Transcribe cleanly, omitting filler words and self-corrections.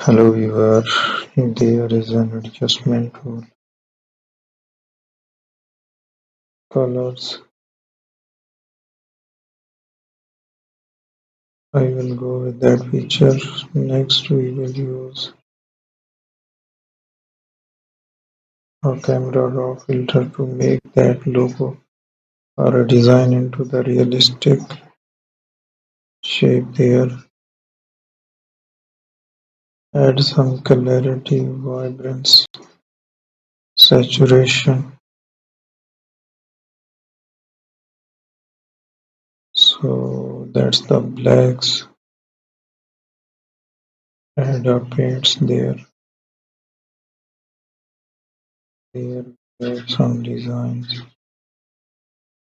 Hello viewer, there is an adjustment tool, colors. I will go with that feature. Next we will use a camera raw filter to make that logo or a design into the realistic shape there. Add some clarity, vibrance, saturation. So that's the blacks. Add a paints there. There we have some designs.